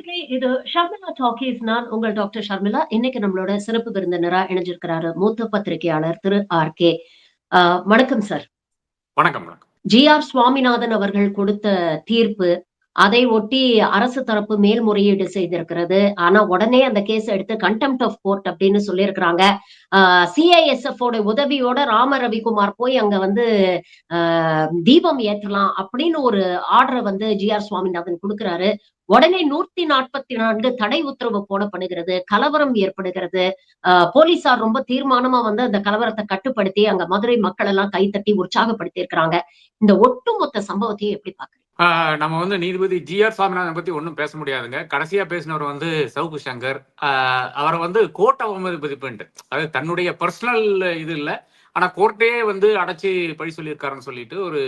நேயர்களே, இது ஷர்மிளா டாக்கீஸ். நான் உங்கள் டாக்டர் ஷர்மிளா. இன்னைக்கு நம்மளோட சிறப்பு விருந்தினரா இணைஞ்சிருக்கிறாரு மூத்த பத்திரிகையாளர் திரு ஆர்.கே. வணக்கம் சார். வணக்கம். ஜி.ஆர். சுவாமிநாதன் அவர்கள் கொடுத்த தீர்ப்பு, அதை ஒட்டி அரசு தரப்பு மேல்முறையீடு செய்திருக்கிறது. ஆனா உடனே அந்த கேஸ் எடுத்து கண்டெம்ட் ஆஃப் கோர்ட் அப்படின்னு சொல்லியிருக்கிறாங்க. சிஐஎஸ்எஃப் ஓட உதவியோட ராம ரவிக்குமார் போய் அங்க வந்து தீபம் ஏற்றலாம் அப்படின்னு ஒரு ஆர்டரை வந்து ஜி.ஆர். சுவாமிநாதன் கொடுக்கிறாரு. உடனே 144 தடை உத்தரவு போடப்படுகிறது. கலவரம் ஏற்படுகிறது. போலீசார் ரொம்ப தீர்மானமா வந்து அந்த கலவரத்தை கட்டுப்படுத்தி அங்க மதுரை மக்கள் எல்லாம் கைத்தட்டி உற்சாகப்படுத்தி இருக்கிறாங்க. இந்த ஒட்டுமொத்த சம்பவத்தையும் எப்படி பாக்குறீங்க? நம்ம வந்து நீதிபதி ஜி.ஆர். சுவாமிநாதன் பத்தி ஒன்றும் பேச முடியாதுங்க. கடைசியா பேசினவர் வந்து சவுக்கு சங்கர். அவரை வந்து கோர்ட் அவமதிப்புன்ட்டு, அதாவது தன்னுடைய பர்சனல் இது இல்லை, ஆனா கோர்ட்டே வந்து அடைச்சி பழி சொல்லியிருக்காருன்னு சொல்லிட்டு ஒரு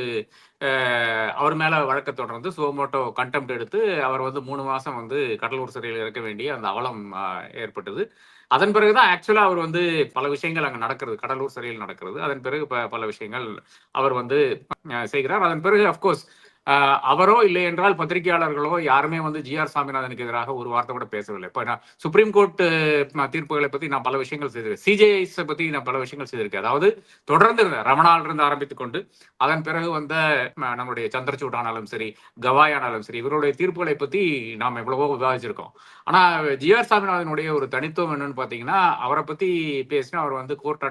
அவர் மேல வழக்க தொடர்ந்து சுவமோட்டோ கண்டெம்ட் எடுத்து அவர் வந்து 3 மாசம் வந்து கடலூர் சிறையில் இருக்க வேண்டிய அந்த அவலம் ஏற்பட்டது. அதன் பிறகுதான் ஆக்சுவலா அவர் வந்து பல விஷயங்கள் அங்க நடக்கிறது, கடலூர் சிறையில் நடக்கிறது. அதன் பிறகு பல விஷயங்கள் அவர் வந்து செய்கிறார். அதன் பிறகு அப்கோர்ஸ் அவரோ இல்லை என்றால் பத்திரிகையாளர்களோ யாருமே வந்து ஜி.ஆர். சாமிநாதனுக்கு எதிராக ஒரு வார்த்தை கூட பேசவில்லை. இப்போ நான் சுப்ரீம் கோர்ட் தீர்ப்புகளை பத்தி நான் பல விஷயங்கள் செய்திருக்கேன். சிஜேஐஸ் பத்தி நான் பல விஷயங்கள் செய்திருக்கேன். அதாவது தொடர்ந்து ரமணால் இருந்து ஆரம்பித்துக் கொண்டு அதன் பிறகு வந்த நம்மளுடைய சந்திரசூட் ஆனாலும் சரி, கவாய் ஆனாலும் சரி, இவருடைய தீர்ப்புகளை பத்தி நாம் எவ்வளவோ விவாதிச்சிருக்கோம். ஆனா ஜி.ஆர். சாமிநாதனுடைய ஒரு தனித்துவம் என்னன்னு பாத்தீங்கன்னா, அவரை பத்தி பேசினா அவர் வந்து கோர்ட்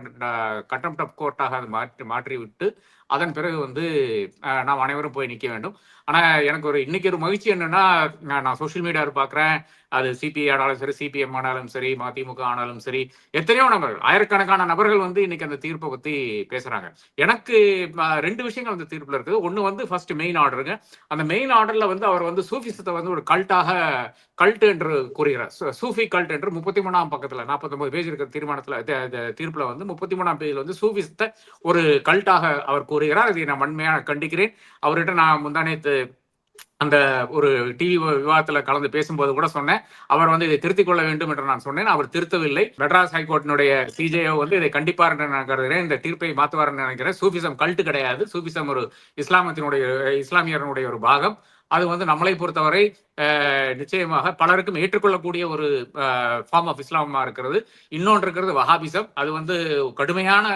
கண்டெம்ட் ஆஃப் கோர்ட்டாக அதை மாற்றி விட்டு அதன் பிறகு வந்து நாம் அனைவரும் போய் நிற்க வேண்டும். ஆனா எனக்கு இன்னைக்கு ஒரு மகிழ்ச்சி என்னன்னா, நான் சோசியல் மீடியாவில் பார்க்குறேன், அது சிபிஐ ஆனாலும் சரி, சிபிஎம் ஆனாலும் சரி, மதிமுக ஆனாலும் சரி, எத்தனையோ நபர்கள், ஆயிரக்கணக்கான நபர்கள் வந்து இன்னைக்கு அந்த தீர்ப்பை பத்தி பேசுறாங்க. எனக்கு 2 விஷயங்கள் அந்த தீர்ப்புல இருக்குது. ஒண்ணு வந்து ஃபர்ஸ்ட் மெயின் ஆர்டருங்க. அந்த மெயின் ஆர்டர்ல வந்து அவர் வந்து சூஃபிசத்தை வந்து ஒரு கல்ட் என்று கூறுகிறார். சூஃபி கல்ட் என்று 33ஆம் பக்கத்துல 49 பேஜ் இருக்கிற தீர்ப்புல வந்து 33ஆம் பேஜ்ல வந்து சூஃபிசத்தை ஒரு கல்ட்டாக அவர் கூறுகிறார். இதை நான் வன்மையாக கண்டிக்கிறேன். அவர்கிட்ட நான் முந்தானேத்து அந்த ஒரு டிவி விவாதத்துல கலந்து பேசும்போது கூட சொன்னேன், அவர் வந்து இதை திருத்திக் கொள்ள வேண்டும் என்று நான் சொன்னேன். அவர் திருத்தவில்லை. மெட்ராஸ் ஹைகோர்ட்டினுடைய சிஜேஓ வந்து இதை கண்டிப்பார் என்று நான் கருதுகிறேன். இந்த தீர்ப்பை மாற்றுவார் என்று நினைக்கிறேன். சூஃபிசம் கல்ட்டு கிடையாது. சூஃபிசம் ஒரு இஸ்லாமியர்களுடைய ஒரு பாகம். அது வந்து நம்மளை பொறுத்தவரை நிச்சயமாக பலருக்கும் ஏற்றுக்கொள்ளக்கூடிய ஒரு ஃபார்ம் ஆஃப் இஸ்லாமா இருக்கிறது. இன்னொன்று இருக்கிறது வஹாபிசம். அது வந்து கடுமையான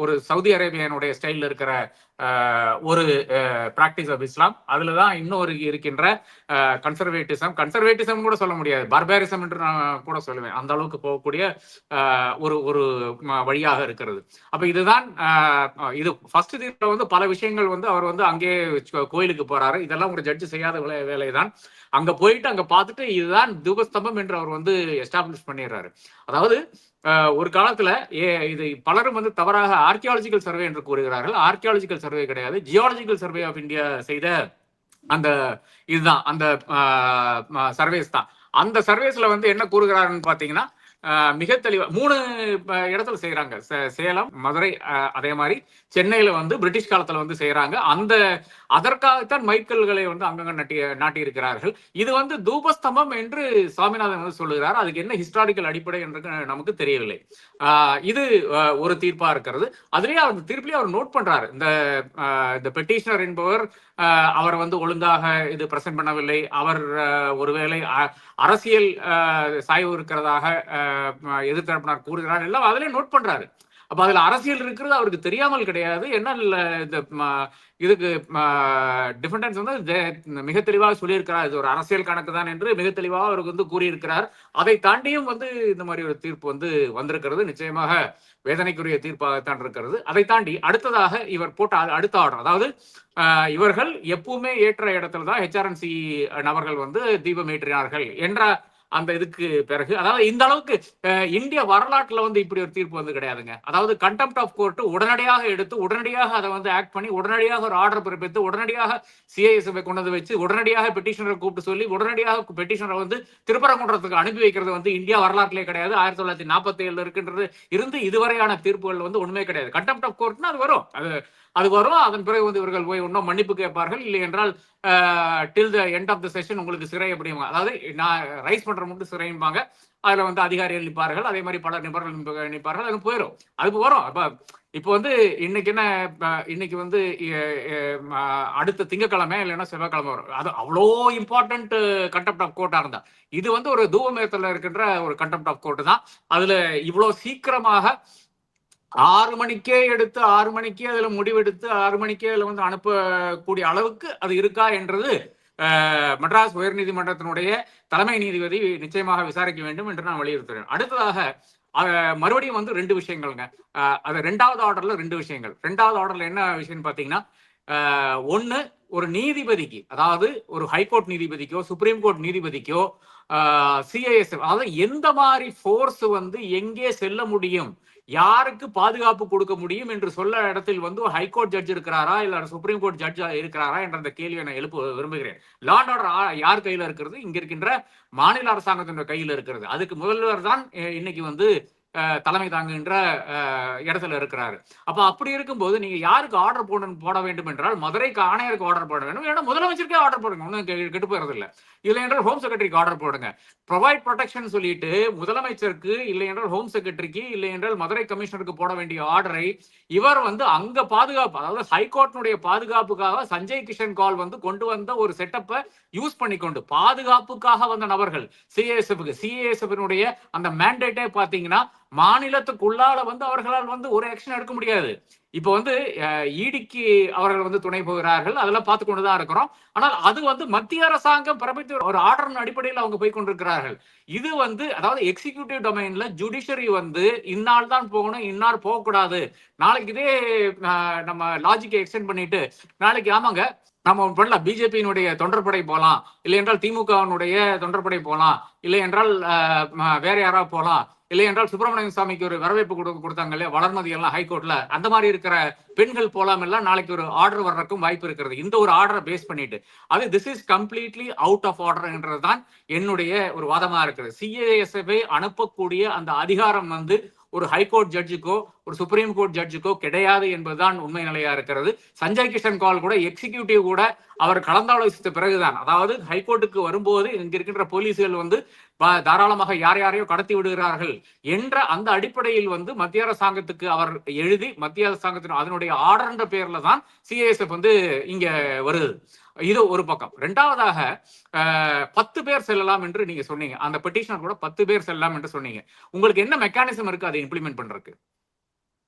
ஒரு சவுதி அரேபியனுடைய ஸ்டைலில் இருக்கிற ஒரு பிராக்டிஸ் ஆஃப் இஸ்லாம். அதுலதான் இன்னொரு இருக்கின்ற கன்சர்வேட்டிசம் கூட சொல்ல முடியாது, பார்பாரிசம் என்று நான் கூட சொல்லுவேன். அந்த அளவுக்கு போகக்கூடிய ஒரு வழியாக இருக்கிறது. அப்ப இதுதான் இது ஃபர்ஸ்ட் தீர்ப்புல வந்து பல விஷயங்கள் வந்து அவர் வந்து அங்கே கோயிலுக்கு போறாரு. இதெல்லாம் ஒரு ஜட்ஜு செய்யாத வேலைதான். அங்க போயிட்டு அங்க பார்த்துட்டு இதுதான் தூபஸ்தம்பம் என்று அவர் வந்து எஸ்டாப்ளிஷ் பண்ணிடுறாரு. அதாவது ஒரு காலத்துல இது பலரும் வந்து தவறாக ஆர்கியாலஜிக்கல் சர்வே என்று கூறுகிறார்கள். ஆர்கியாலஜிக்கல் சர்வே கிடையாது, ஜியாலஜிக்கல் சர்வே ஆஃப் இந்தியா செய்த அந்த இதுதான் அந்த சர்வேஸ் தான். அந்த சர்வேஸ்ல வந்து என்ன கூறுகிறாருன்னு பாத்தீங்கன்னா, மிக தெளிவா 3 இடத்துல செய்யறாங்க. சேலம், மதுரை, அதே மாதிரி சென்னையில வந்து பிரிட்டிஷ் காலத்துல வந்து செய்யறாங்க. அதற்காகத்தான் மைக்கல்களை வந்து அங்கங்க நாட்டி இருக்கிறார்கள். இது வந்து தூபஸ்தம்பம் என்று சாமிநாதன் வந்து சொல்லுகிறார். அதுக்கு என்ன ஹிஸ்டாரிக்கல் அடிப்படை என்று நமக்கு தெரியவில்லை. இது ஒரு தீர்ப்பா இருக்கிறது. அதுலயே அந்த தீர்ப்பிலேயே அவர் நோட் பண்றாரு, இந்த பெட்டிஷனர் என்பவர் அவர் வந்து ஒழுங்காக இது பிரசன்ட் பண்ணவில்லை. அவர் ஒருவேளை அரசியல் சாய்வு இருக்கிறதாக எதிர்த்தரப்பினர் கூறுகிறார், எல்லாம் அதிலே நோட் பண்றாரு. அப்ப அதுல அரசியல் இருக்கிறது அவருக்கு தெரியாமல் கிடையாது. என்ன இந்த இதுக்கு டிஃபெண்டன்ஸ் வந்து மிக தெளிவாக சொல்லியிருக்கிறார். இது ஒரு அரசியல் கணக்கு தான் என்று மிக தெளிவாக அவருக்கு வந்து கூறியிருக்கிறார். அதை தாண்டியும் வந்து இந்த மாதிரி ஒரு தீர்ப்பு வந்து வந்திருக்கிறது. நிச்சயமாக வேதனைக்குரிய தீர்ப்பாகத்தான் இருக்கிறது. அதை தாண்டி அடுத்ததாக இவர் போட்ட அடுத்த ஆர்டர், அதாவது இவர்கள் எப்பவுமே ஏற்ற இடத்துல தான் ஹெச்ஆர்என்சி நபர்கள் வந்து தீபம் ஏற்றினார்கள் என்ற அந்த இதுக்கு பிறகு, அதாவது இந்த அளவுக்கு இந்திய வரலாற்றுல வந்து இப்படி ஒரு தீர்ப்பு வந்து கிடையாதுங்க. அதாவது கண்டெம்ட் ஆஃப் கோர்ட் உடனடியாக எடுத்து உடனடியாக அதை வந்து ஆக்ட் பண்ணி உடனடியாக ஒரு ஆர்டர் பிறப்பித்து உடனடியாக சிஐஎஸ்எஃப் கொண்டு வந்து வச்சு உடனடியாக பெட்டிஷனரை கூப்பிட்டு சொல்லி உடனடியாக பெட்டிஷனரை வந்து திருப்பரங்குன்றத்துக்கு அனுப்பி வைக்கிறது வந்து இந்தியா வரலாற்றிலே கிடையாது. 1947 இருக்கின்றது இருந்து இதுவரையான தீர்ப்புகள் வந்து ஒண்ணுமே கிடையாது. கண்டெம்ட் ஆஃப் கோர்ட்னா அது வரும், அது அது வரும். அதன் பிறகு வந்து இவர்கள் போய் இன்னும் மன்னிப்பு கேட்பார்கள். இல்லை என்றால் till the end of the session உங்களுக்கு சிறை அப்படிங்க. அதாவது நான் ரைஸ் பண்ற மட்டும் சிறைம்பாங்க. அதுல வந்து அதிகாரிகள் நிற்பார்கள். அதே மாதிரி பல நிபுணர்கள் நிற்பார்கள். அது போயிடும். அதுக்கு வரும். இப்போ வந்து இன்னைக்கு என்ன, இன்னைக்கு வந்து அடுத்த திங்கக்கிழமை இல்லைன்னா செவ்வாய்க்கிழமை வரும். அது அவ்வளோ இம்பார்ட்டன்ட் கண்டெம்ட் ஆஃப் கோர்ட்டா இருந்தா, இது வந்து ஒரு தூவமேரத்தில் இருக்கின்ற ஒரு கண்டெம்ட் ஆஃப் கோர்ட் தான். அதுல இவ்வளவு சீக்கிரமாக 6 மணிக்கே எடுத்து 6 மணிக்கே அதுல முடிவெடுத்து 6 மணிக்கே அதுல வந்து அனுப்பக்கூடிய அளவுக்கு அது இருக்கா என்றது மெட்ராஸ் உயர்நீதிமன்றத்தினுடைய தலைமை நீதிபதி நிச்சயமாக விசாரிக்க வேண்டும் என்று நான் வலியுறுத்துறேன். அடுத்ததாக மறுபடியும் வந்து 2 விஷயங்கள்ங்க. அது 2வது ஆர்டர்ல 2 விஷயங்கள். 2வது ஆர்டர்ல என்ன விஷயம்னு பாத்தீங்கன்னா, ஒண்ணு, ஒரு நீதிபதிக்கு, அதாவது ஒரு ஹைகோர்ட் நீதிபதிக்கோ சுப்ரீம் கோர்ட் நீதிபதிக்கோ சிஐஎஸ்எஃப், அதாவது எந்த மாதிரி ஃபோர்ஸ் வந்து எங்கே செல்ல முடியும், யாருக்கு பாதுகாப்பு கொடுக்க முடியும் என்று சொல்ல இடத்தில் வந்து ஒரு ஹைகோர்ட் ஜட்ஜ் இருக்கிறாரா இல்ல சுப்ரீம் கோர்ட் ஜட்ஜ் இருக்கிறாரா என்ற அந்த கேள்வியை நான் எழுப்ப விரும்புகிறேன். லா அண்ட் ஆர்டர் யார் கையில இருக்கிறது? இங்க இருக்கின்ற மாநில அரசாங்கத்தின் கையில் இருக்கிறது. அதுக்கு முதல்வர் தான் இன்னைக்கு வந்து தலைமை தாங்குகின்ற இடத்துல இருக்கிறாரு. அப்ப அப்படி இருக்கும்போது நீங்க யாருக்கு ஆர்டர் போட வேண்டும் என்றால் மதுரைக்கு ஆணையருக்கு ஆர்டர் போட வேண்டும். ஏன்னா முதலமைச்சருக்கே ஆர்டர் போடுங்க, ஒன்றும் கெட்டு போறது இல்லை. இல்லை என்றால் ஹோம் செக்ரட்டரிக்கு ஆர்டர் போடுங்க. ப்ரொவைட் ப்ரொடெக்ஷன் சொல்லிட்டு முதலமைச்சருக்கு, இல்லை என்றால் ஹோம் செக்ரட்டரிக்கு, இல்லை என்றால் மதுரை கமிஷனருக்கு போட வேண்டிய ஆர்டரை இவர் வந்து அங்க பாதுகாப்பு, அதாவது ஹைகோர்ட்டினுடைய பாதுகாப்புக்காக சஞ்சய் கிஷன் கால் வந்து கொண்டு வந்த ஒரு செட்டப்பை யூஸ் பண்ணிக்கொண்டு பாதுகாப்புக்காக வந்த நபர்கள் சிஏஎஸ்எஃப் அந்த மேண்டேட்டே பாத்தீங்கன்னா மாநிலத்துக்குள்ளால வந்து அவர்களால் வந்து ஒரு ஆக்ஷன் எடுக்க முடியாது. இப்ப வந்து ஈடிக்கு அவர்கள் வந்து துணை போகிறார்கள், அதெல்லாம் பார்த்து கொண்டுதான் இருக்கிறோம். ஆனால் அது வந்து மத்திய அரசாங்கம் பிறப்பித்த ஒரு ஆர்டர் அடிப்படையில் அவங்க போய் கொண்டிருக்கிறார்கள். இது வந்து அதாவது எக்ஸிகியூட்டிவ் டொமைன்ல ஜுடிஷியரி வந்து இந்நாள் தான் போகணும், இன்னார் போகக்கூடாது. நாளைக்கு இதே நம்ம லாஜிக்கை எக்ஸ்டெண்ட் பண்ணிட்டு நாளைக்கு ஆமாங்க நம்ம பண்ணலாம், பிஜேபியினுடைய தொண்டர்படை போகலாம், இல்லை என்றால் திமுகவினுடைய தொண்டர்படை போகலாம், இல்லை என்றால் வேற யாராவது போகலாம், இல்லை என்றால் சுப்பிரமணியன் சாமிக்கு ஒரு வரவேற்பு கொடுத்தாங்க இல்லையா வளர்மதி எல்லாம் ஹைகோர்ட்ல, அந்த மாதிரி இருக்கிற பெண்கள் போலாம் எல்லாம் நாளைக்கு ஒரு ஆர்டர் வர்றதுக்கும் வாய்ப்பு இருக்கிறது. இந்த ஒரு ஆர்டரை பேஸ் பண்ணிட்டு அது this is completely out of order என்றதுதான் என்னுடைய ஒரு வாதமா இருக்குது. சிஏஎஸ்எஃப் அனுப்பக்கூடிய அந்த அதிகாரம் வந்து ஒரு ஹைகோர்ட் ஜட்ஜுக்கோ ஒரு சுப்ரீம் கோர்ட் ஜட்ஜுக்கோ கிடையாது என்பதுதான் உண்மை நிலையா இருக்கிறது. சஞ்சய் கிஷன் கால் கூட எக்ஸிகியூட்டிவ் கூட அவர் கலந்தாலோசித்த பிறகுதான், அதாவது ஹைகோர்ட்டுக்கு வரும்போது இங்க இருக்கின்ற போலீஸ்கள் வந்து தாராளமாக யாரையோ கடத்தி விடுகிறார்கள் என்ற அந்த அடிப்படையில் வந்து மத்திய அரசாங்கத்துக்கு அவர் எழுதி மத்திய அரசாங்கத்தின் அதனுடைய ஆர்டர் பேர்ல தான் சிஐஎஸ்எஃப் வந்து இங்க வருது. இது ஒரு பக்கம். 2வதாக 10 பேர் செல்லலாம் என்று நீங்க சொன்னீங்க. அந்த பெட்டிஷனர் கூட 10 பேர் செல்லலாம் என்று சொன்னீங்க. உங்களுக்கு என்ன மெக்கானிசம் இருக்கு அதை இம்ப்ளிமெண்ட் பண்றதுக்கு?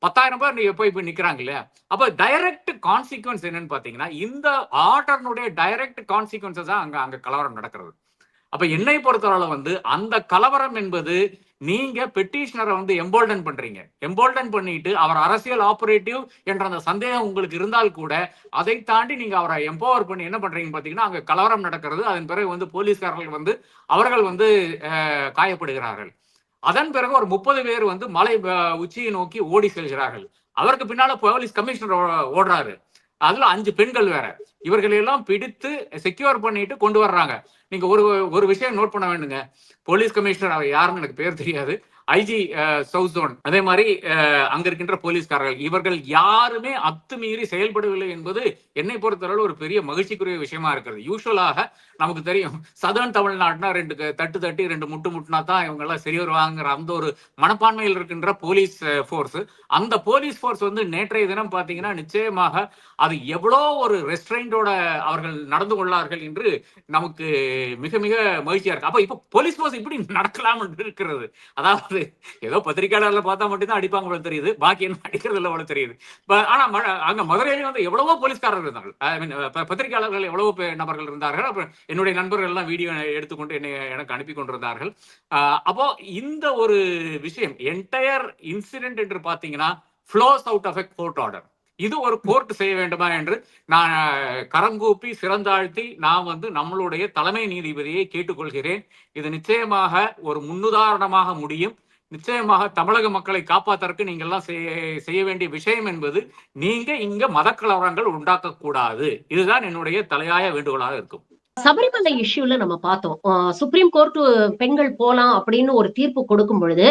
10,000 பேர் நீங்க போய் நிக்கிறாங்க இல்லையா? அப்ப டைரக்ட் கான்சிக்வன்ஸ் என்னன்னு பாத்தீங்கன்னா இந்த ஆர்டர்னுடைய டைரக்ட் கான்சிக்வன்சஸ் தான் அங்க கலவரம் நடக்கிறது. அப்ப என்னை பொறுத்தவரை வந்து அந்த கலவரம் என்பது நீங்க பெட்டிஷனரை வந்து எம்போல்டன் பண்றீங்க. எம்போல்டன் பண்ணிட்டு அவர் அரசியல் ஆபரேட்டிவ் என்ற அந்த சந்தேகம் உங்களுக்கு இருந்தால் கூட அதை தாண்டி நீங்க அவரை எம்பவர் பண்ணி என்ன பண்றீங்க பாத்தீங்கன்னா அங்க கலவரம் நடக்கிறது. அதன் பிறகு வந்து போலீஸ்காரர்கள் வந்து அவர்கள் வந்து காயப்படுகிறார்கள். அதன் பிறகு ஒரு 30 பேர் வந்து மலை உச்சியை நோக்கி ஓடி செல்கிறார்கள். அவருக்கு பின்னால போலீஸ் கமிஷனர் ஓடுறாரு. அதுல 5 பெண்கள் வேற. இவர்களை எல்லாம் பிடித்து செக்யூர் பண்ணிட்டு கொண்டு வர்றாங்க. நீங்க ஒரு விஷயம் நோட் பண்ண வேண்டுங்க. போலீஸ் கமிஷனர் அவர் யாருன்னு எனக்கு பேர் தெரியாது, ஐஜி சவுத் ஜோன், அதே மாதிரி அங்க இருக்கின்ற போலீஸ்காரர்கள், இவர்கள் யாருமே அத்துமீறி செயல்படவில்லை என்பது என்னை பொறுத்தவரை ஒரு பெரிய மகிழ்ச்சிக்குரிய விஷயமா இருக்கிறது. யூஸ்வலாக நமக்கு தெரியும் சதர்ன் தமிழ்நாடுனா 2 தட்டு தட்டி 2 முட்டு முட்டுனா தான் இவங்க எல்லாம் சரி வருவாங்கிற அந்த ஒரு மனப்பான்மையில் இருக்கின்ற போலீஸ் போர்ஸ், அந்த போலீஸ் போர்ஸ் வந்து நேற்றைய தினம் பாத்தீங்கன்னா நிச்சயமாக அது எவ்வளோ ஒரு ரெஸ்ட்ரெயின்டோட அவர்கள் நடந்து கொள்ளார்கள் என்று நமக்கு மிக மிக மகிழ்ச்சியா இருக்கு. அப்ப இப்ப போலீஸ் போர்ஸ் இப்படி நடக்கலாம் இருக்கிறது. அதாவது ஏதோ பத்திரிகையாளர்ல பார்த்தா மட்டும்தான் அடிப்பாங்க போல தெரியுது, பாக்கி என்ன அடிக்கிறது இல்லை போல தெரியுது. ஆனா அங்க மதுரையில வந்து எவ்வளவோ போலீஸ்காரர்கள் இருந்தார்கள், பத்திரிகையாளர்கள் எவ்வளவோ நபர்கள் இருந்தார்கள். அப்புறம் என்னுடைய நண்பர்கள் எல்லாம் வீடியோ எடுத்துக்கொண்டு எனக்கு அனுப்பி கொண்டிருந்தார்கள். அப்போ இந்த ஒரு விஷயம் என்டையர் இன்சிடென்ட் என்று பாத்தீங்கன்னா flows out of a court order. இது ஒரு கோர்ட் செய்ய வேண்டுமா என்று நான் கரங்கூப்பி சிறந்தாழ்த்தி நான் வந்து நம்மளுடைய தலைமை நீதிபதியை கேட்டுக்கொள்கிறேன். இது நிச்சயமாக ஒரு முன்னுதாரணமாக முடியும். நிச்சயமாக தமிழக மக்களை காப்பாற்றுறதுக்கு நீங்க எல்லாம் செய்ய வேண்டிய விஷயம் என்பது நீங்க இங்க மத கலவரங்கள் உண்டாக்க கூடாது. இதுதான் என்னுடைய தலையாய வேண்டுகோளாக இருக்கும். சபரிமலை இஷ்யூல நம்ம பார்த்தோம். சுப்ரீம் கோர்ட் பெண்கள் போலாம் அப்படின்னு ஒரு தீர்ப்பு கொடுக்கும் பொழுது,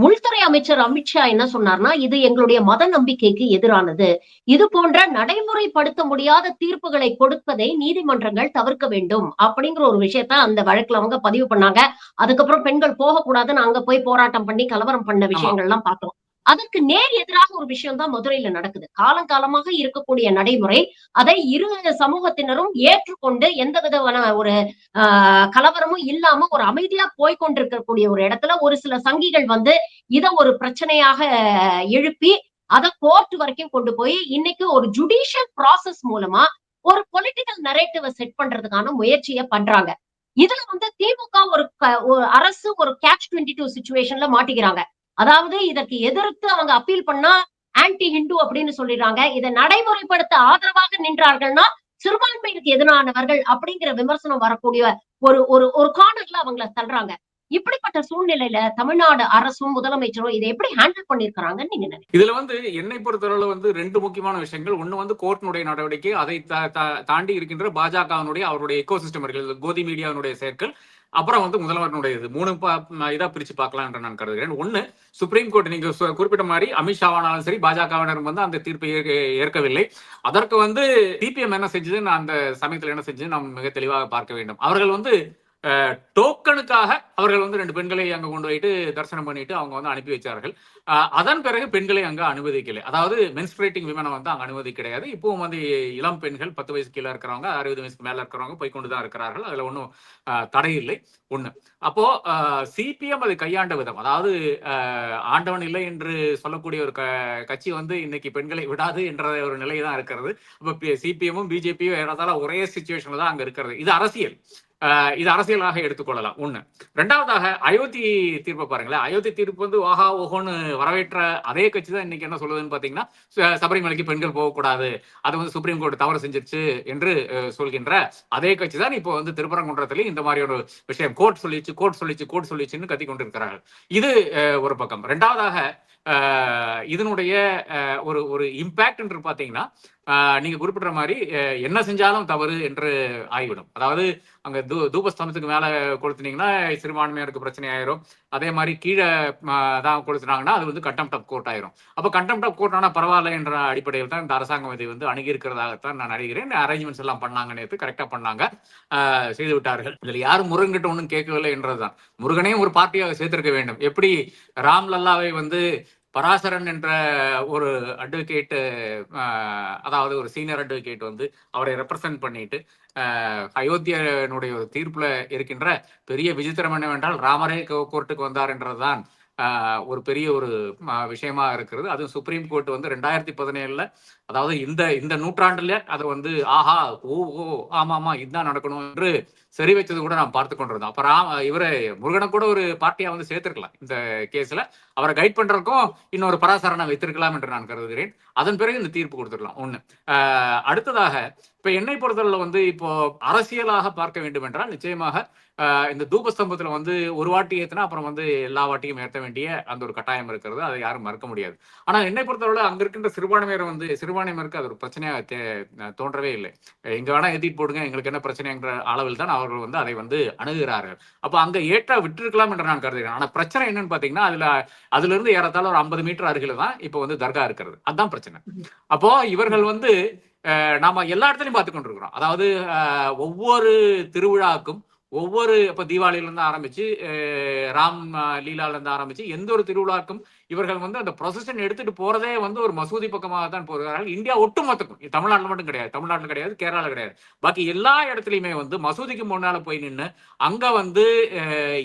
உள்துறை அமைச்சர் அமித்ஷா என்ன சொன்னார்னா, இது எங்களுடைய மத நம்பிக்கைக்கு எதிரானது. இது போன்ற நடைமுறைப்படுத்த முடியாத தீர்ப்புகளை கொடுப்பதை நீதிமன்றங்கள் தவிர்க்க வேண்டும். அப்படிங்கிற ஒரு விஷயத்த அந்த வழக்குல அவங்க பதிவு பண்ணாங்க. அதுக்கப்புறம் பெண்கள் போகக்கூடாதுன்னு அங்க போய் போராட்டம் பண்ணி கலவரம் பண்ண ஆமா. விஷயங்கள்லாம் பார்த்தோம். அதற்கு நேர் எதிராக ஒரு விஷயம் தான் மதுரையில நடக்குது. காலங்காலமாக இருக்கக்கூடிய நடைமுறை. அதை இரு சமூகத்தினரும் ஏற்றுக்கொண்டு எந்த விதமான ஒரு கலவரமும் இல்லாம ஒரு அமைதியா போய் கொண்டிருக்கக்கூடிய ஒரு இடத்துல ஒரு சில சங்கிகள் வந்து இத ஒரு பிரச்சனையாக எழுப்பி அத கோர்ட் வரைக்கும் கொண்டு போய் இன்னைக்கு ஒரு ஜுடிஷியல் ப்ராசஸ் மூலமா ஒரு பொலிட்டிக்கல் நரேட்டிவ செட் பண்றதுக்கான முயற்சிய பண்றாங்க. இதுல வந்து திமுக ஒரு அரசு ஒரு கேட்ச் 22 சிச்சுவேஷன்ல மாட்டிக்கிறாங்க. அதாவது இதற்கு எதிர்த்து அவங்க அப்பீல் பண்ணா ஆன்டி ஹிந்து அப்படின்னு சொல்லிடுறாங்க. இதை நடைமுறைப்படுத்த ஆதரவாக நின்றார்கள்னா சிறுபான்மையிற்கு எதிரானவர்கள் அப்படிங்கிற விமர்சனம் வரக்கூடிய ஒரு ஒரு ஒரு கார்னர்ல அவங்கள தள்ளுறாங்க. இப்படிப்பட்ட சூழ்நிலையில தமிழ்நாடு அரசும் முதலமைச்சரும் இதை எப்படி ஹேண்டில் பண்ணிருக்காங்கன்னு நீங்க நினைக்கிறீங்க? இதுல வந்து என்னை பொறுத்தவரை வந்து 2 முக்கியமான விஷயங்கள். ஒண்ணு வந்து கோர்ட்டினுடைய நடவடிக்கை, அதை தாண்டி இருக்கின்ற பாஜகவினுடைய அவருடைய எக்கோசிஸ்டம் இருக்கிறது, கோதி மீடியாவினுடைய செயற்கள், அப்புறம் வந்து முதல்வருடைய இது 3 இதா பிரிச்சு பார்க்கலாம் என்று நான் கருதுகிறேன். ஒண்ணு, சுப்ரீம் கோர்ட் நீங்க குறிப்பிட்ட மாதிரி அமித்ஷாவானாலும் சரி, பாஜகவினர் வந்து அந்த தீர்ப்பை ஏற்கவில்லை. அதற்கு வந்து சிபிஎம் என்ன செஞ்சது, அந்த சமயத்தில் என்ன செஞ்சது நாம் மிக தெளிவாக பார்க்க வேண்டும். அவர்கள் வந்து டோக்கனுக்காக அவர்கள் வந்து 2 பெண்களை அங்க கொண்டு போயிட்டு தரிசனம் பண்ணிட்டு அவங்க வந்து அனுப்பி வச்சார்கள். அதன் பிறகு பெண்களை அங்க அனுமதிக்கலை. அதாவது மென்ஸ்ட்ரேட்டிங் விமனை வந்து அங்க அனுமதி கிடையாது. இப்பவும் வந்து இளம் பெண்கள் 10 வயசு கீழே இருக்கிறவங்க, 60 வயசுக்கு மேல இருக்கிறவங்க போய் கொண்டு தான் இருக்கிறார்கள். அதுல ஒன்றும் தடை இல்லை. ஒண்ணு. அப்போ சிபிஎம் அதை கையாண்ட விதம், அதாவது ஆண்டவன் இல்லை என்று சொல்லக்கூடிய ஒரு கட்சி வந்து இன்னைக்கு பெண்களை விடாது என்ற ஒரு நிலை தான் இருக்கிறது. அப்ப சிபிஎம்மும் பிஜேபியும் ஏறத்தாழ ஒரே சிச்சுவேஷன்ல தான் அங்க இருக்கிறது. இது அரசியல். இது அரசியலாக எடுத்துக்கொள்ளலாம். ஒண்ணு. ரெண்டாவதாக அயோத்தி தீர்ப்பை பாருங்களேன். அயோத்தி தீர்ப்பு வந்து ஆஹா ஓஹோன்னு வரவேற்ற அதே கட்சி தான் இன்னைக்கு என்ன சொல்லுதுன்னு பாத்தீங்கன்னா, சபரிமலைக்கு பெண்கள் போகக்கூடாது, அது வந்து சுப்ரீம் கோர்ட் தவறு செஞ்சிருச்சு என்று சொல்கின்ற அதே கட்சி தான் இப்போ வந்து திருப்பரங்குன்றத்திலையும் இந்த மாதிரி ஒரு விஷயம் கோர்ட் சொல்லிச்சுன்னு கத்தி கொண்டிருக்கிறார்கள். இது ஒரு பக்கம். ரெண்டாவதாக இதனுடைய ஒரு ஒரு இம்பாக்ட் என்று பாத்தீங்கன்னா, நீங்க குறிப்பிட்ட மாதிரி என்ன செஞ்சாலும் தவறு என்று ஆகிவிடும். அதாவது அங்க தூபஸ்தம்பத்துக்கு மேல கொளுத்துனீங்கன்னா சிறுபான்மையினருக்கு பிரச்சனை ஆயிரும். அதே மாதிரி கீழே தான் கொளுத்துனாங்கன்னா அது வந்து கண்டெம்ட் ஆஃப் கோர்ட் ஆயிரும். அப்ப கண்டெம்ட் ஆஃப் கோர்ட் ஆனா பரவாயில்ல என்ற அடிப்படையில் தான் இந்த அரசாங்கம் இதை வந்து அணுகி இருக்கிறதாகத்தான் நான் நினைக்கிறேன். அரேஞ்ச்மெண்ட்ஸ் எல்லாம் பண்ணாங்க, நேற்று கரெக்டா பண்ணாங்க, செய்து விட்டார்கள். இதுல யாரும் முருகன் கிட்ட ஒன்றும் கேட்கவில்லை என்றதுதான். முருகனையும் ஒரு பார்ட்டியாக சேர்த்திருக்க வேண்டும். எப்படி ராம்லல்லாவை வந்து பராசரன் என்ற ஒரு அட்வொகேட், அதாவது ஒரு சீனியர் அட்வொகேட் வந்து அவரை ரெப்ரசன்ட் பண்ணிட்டு அயோத்தியனுடைய ஒரு தீர்ப்புல இருக்கின்ற பெரிய விசித்திரம் என்னவென்றால் ராமரே கோர்ட்டுக்கு வந்தார் என்றதுதான் ஒரு பெரிய ஒரு விஷயமா இருக்கிறது. அதுவும் சுப்ரீம் கோர்ட் வந்து 2017 அதாவது இந்த இந்த நூற்றாண்டுல அதை வந்து ஆஹா ஓ ஓ ஆமா இதுதான் நடக்கணும் என்று சரி வச்சது கூட நாம் பார்த்து கொண்டிருந்தோம். அப்ப இவரை முருகனை கூட ஒரு பார்ட்டியா வந்து சேர்த்திருக்கலாம் இந்த கேஸ்ல. அவரை கைட் பண்றதுக்கும் இன்னொரு பராசரணை வைத்திருக்கலாம் என்று நான் கருதுகிறேன். அதன் பிறகு இந்த தீர்ப்பு கொடுத்துருக்கலாம். ஒண்ணு. அடுத்ததாக இப்ப என்னை பொறுத்தவரை வந்து இப்போ அரசியலாக பார்க்க வேண்டும் என்றால் நிச்சயமாக இந்த தூபஸ்தம்பத்துல வந்து ஒரு வாட்டி ஏத்தினா அப்புறம் வந்து எல்லா வாட்டியும் ஏற்ற வேண்டிய அந்த ஒரு கட்டாயம் இருக்கிறது. அதை யாரும் மறுக்க முடியாது. ஆனா என்னை பொறுத்தவரை அங்க இருக்கின்ற சிறுபான்மையினருக்கு அது ஒரு பிரச்சனையாக தோன்றவே இல்லை. எங்க வேணா ஏத்திட்டு போடுங்க, எங்களுக்கு என்ன பிரச்சனை என்ற அளவில் தான் அவர்கள் வந்து அதை வந்து அணுகுகிறார்கள். அப்ப அங்க ஏற்ற விட்டிருக்கலாம் என்று நான் கருதுகிறேன். ஆனா பிரச்சனை என்னன்னு பாத்தீங்கன்னா, அதுல இருந்து ஏறத்தாழ ஒரு 50 மீட்டர் அருகில தான் இப்ப வந்து தர்கா இருக்கிறது. அதுதான் பிரச்சனை. அப்போ இவர்கள் வந்து நாம எல்லா இடத்துலையும் பார்த்து கொண்டிருக்கிறோம். அதாவது ஒவ்வொரு திருவிழாக்கும் இப்ப தீபாவளியில இருந்து ஆரம்பிச்சு ராம் லீலால இருந்து ஆரம்பிச்சு எந்த ஒரு திருவிழாக்கும் இவர்கள் வந்து அந்த ப்ரொசஷன் எடுத்துட்டு போறதே வந்து ஒரு மசூதி பக்கமாக தான் போகிறார்கள். இந்தியா ஒட்டுமொத்தக்கும், தமிழ்நாட்டில் மட்டும் கிடையாது, தமிழ்நாட்டில் கிடையாது, கேரளாவில் கிடையாது, பாக்கி எல்லா இடத்துலையுமே வந்து மசூதிக்கு முன்னால போய் நின்று அங்க வந்து